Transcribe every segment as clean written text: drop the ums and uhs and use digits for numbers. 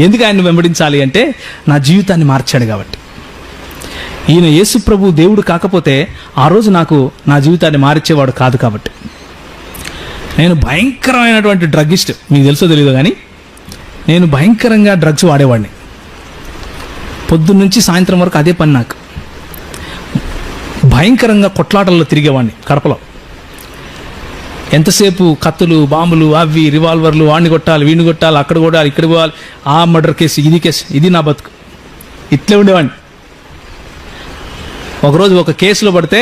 ఎందుకు ఆయన్ని వెంబడించాలి అంటే నా జీవితాన్ని మార్చాడు కాబట్టి. ఈయన యేసు ప్రభు దేవుడు కాకపోతే ఆ రోజు నాకు నా జీవితాన్ని మార్చేవాడు కాదు కాబట్టి. నేను భయంకరమైనటువంటి డ్రగ్గిస్ట్, మీకు తెలుసో తెలియదు కానీ నేను భయంకరంగా డ్రగ్స్ వాడేవాడిని. పొద్దున్నుంచి సాయంత్రం వరకు అదే పని నాకు. భయంకరంగా కొట్లాటల్లో తిరిగేవాడిని కడపలో. ఎంతసేపు కత్తులు, బాంబులు, అవి రివాల్వర్లు, వాడిని కొట్టాలి, వీడిని కొట్టాలి, అక్కడ కొట్టాలి, ఇక్కడ పోవాలి, ఆ మర్డర్ కేసు, ఇది కేసు, ఇది నా బతుకు. ఇట్లే ఉండేవాడిని. ఒకరోజు ఒక కేసులో పడితే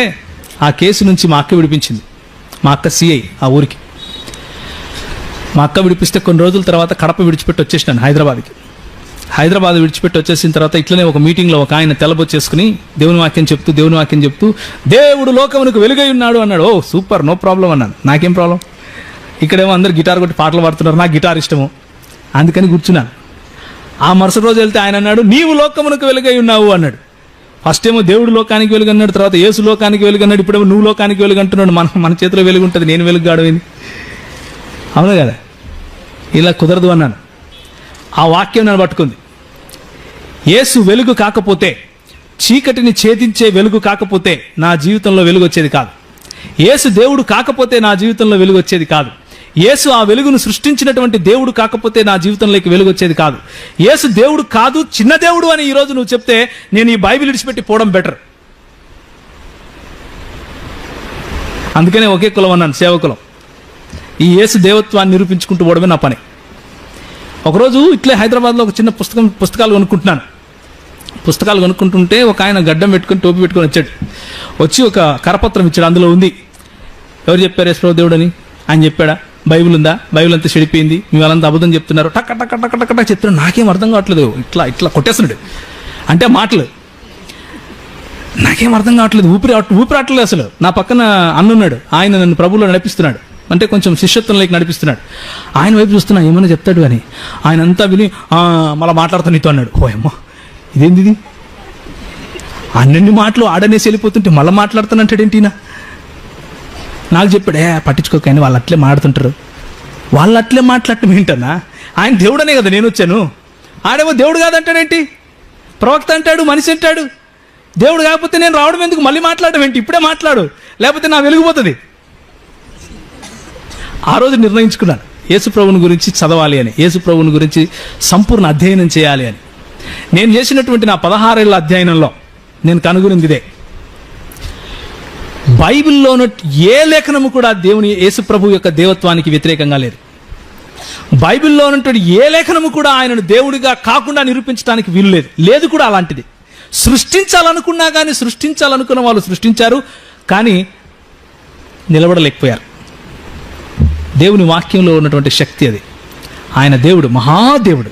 ఆ కేసు నుంచి మా అక్క విడిపించింది. మా అక్క సిఐ ఆ ఊరికి. మా అక్క విడిపిస్తే కొన్ని రోజుల తర్వాత కడప విడిచిపెట్టి వచ్చేసినాను హైదరాబాద్కి. హైదరాబాద్ విడిచిపెట్టి వచ్చేసిన తర్వాత ఇట్లనే ఒక మీటింగ్లో ఒక ఆయన తెల్లబొచ్చేసుకుని దేవుని వాక్యం చెప్తూ దేవుడు లోకమునకు వెలుగై ఉన్నాడు అన్నాడు. ఓ సూపర్, నో ప్రాబ్లం అన్నాను. నాకేం ప్రాబ్లం, ఇక్కడేమో అందరు గిటార్ కొట్టి పాటలు పాడుతున్నారు, నాకు గిటార్ ఇష్టము, అందుకని కూర్చున్నాను. ఆ మరుసటి రోజు వెళ్తే ఆయన అన్నాడు, నీవు లోకమునకు వెలుగై ఉన్నావు అన్నాడు. ఫస్ట్ ఏమో దేవుడు లోకానికి వెలుగు అన్నాడు, తర్వాత యేసు లోకానికి వెలుగు అన్నాడు, ఇప్పుడేమో నువ్వు లోకానికి వెలుగు అంటున్నాడు. మన చేతిలో వెలుగు ఉంటుంది, నేను వెలుగు గాడవేంది? అవును కదా, ఇలా కుదరదు అన్నాను. ఆ వాక్యం నన్ను పట్టుకుంది. యేసు వెలుగు కాకపోతే, చీకటిని ఛేదించే వెలుగు కాకపోతే నా జీవితంలో వెలుగు వచ్చేది కాదు. యేసు దేవుడు కాకపోతే నా జీవితంలో వెలుగు వచ్చేది కాదు. యేసు ఆ వెలుగును సృష్టించినటువంటి దేవుడు కాకపోతే నా జీవితంలోకి వెలుగు వచ్చేది కాదు. యేసు దేవుడు కాదు, చిన్న దేవుడు అని ఈరోజు నువ్వు చెప్తే నేను ఈ బైబిల్ విడిచిపెట్టి పోవడం బెటర్. అందుకనే ఒకే కులం అన్నాను, సేవకులం. ఈ యేసు దేవత్వాన్ని నిరూపించుకుంటూ పోవడమే నా పని. ఒకరోజు ఇట్లే హైదరాబాద్లో ఒక చిన్న పుస్తకాలు కొనుక్కుంటున్నాను. పుస్తకాలు కొనుక్కుంటుంటే ఒక ఆయన గడ్డం పెట్టుకొని టోపీ పెట్టుకొని వచ్చాడు. వచ్చి ఒక కరపత్రం ఇచ్చాడు. అందులో ఉంది, ఎవరు చెప్పారు యేసు దేవుడు అని? ఆయన చెప్పాడా? బైబిల్ ఉందా? బైబిల్ అంతా చెడిపోయింది, మీ వాళ్ళంతా అబద్ధం చెప్తున్నారు, టక్ టక్ టక్ టక్ టక్ చెప్తున్నాడు. నాకేం అర్థం కావట్లేదు, ఇట్లా ఇట్లా కొట్టేస్తున్నాడు. అంటే మాటలు నాకేం అర్థం కావట్లేదు, ఊపిరాట్లేదు అసలు. నా పక్కన అన్నున్నాడు, ఆయన నన్ను ప్రభువులో నడిపిస్తున్నాడు, అంటే కొంచెం శిష్యత్వంలోకి నడిపిస్తున్నాడు. ఆయన వైపు చూస్తున్నా ఏమైనా చెప్తాడు అని. ఆయన అంతా విని మళ్ళీ మాట్లాడుతా నీతో అన్నాడు. ఓ అమ్మా, ఇదేంది ఇది? అన్ని మాటలు ఆడనేసి వెళ్ళిపోతుంటే మళ్ళీ మాట్లాడుతానంటాడేంటినా? నాకు చెప్పాడు, పట్టించుకోకని వాళ్ళు అట్లే మాట్లాడుతుంటారు. వాళ్ళు అట్లే మాట్లాడటం ఏంటన్నా? ఆయన దేవుడనే కదా నేను వచ్చాను. ఆడేమో దేవుడు కాదంటాడేంటి? ప్రవక్త అంటాడు, మనిషి అంటాడు. దేవుడు కాకపోతే నేను రావడం ఎందుకు? మళ్ళీ మాట్లాడడం ఏంటి? ఇప్పుడే మాట్లాడు, లేకపోతే నా వెలిగిపోతుంది. ఆ రోజు నిర్ణయించుకున్నాను యేసు ప్రభువుని గురించి చదవాలి అని, యేసు ప్రభువుని గురించి సంపూర్ణ అధ్యయనం చేయాలి అని. నేను చేసినటువంటి నా 16 ఏళ్ల అధ్యయనంలో నేను కనుగొనింది ఇదే. బైబిల్లో ఏ లేఖనము కూడా దేవుని యేసు ప్రభు యొక్క దేవత్వానికి వ్యతిరేకంగా లేదు. బైబిల్లో ఉన్నటువంటి ఏ లేఖనము కూడా ఆయనను దేవుడిగా కాకుండా నిరూపించడానికి వీలు లేదు కూడా అలాంటిది. సృష్టించాలనుకున్నా కానీ సృష్టించాలనుకున్న వాళ్ళు సృష్టించారు, కానీ నిలబడలేకపోయారు. దేవుని వాక్యంలో ఉన్నటువంటి శక్తి అది. ఆయన దేవుడు, మహాదేవుడు.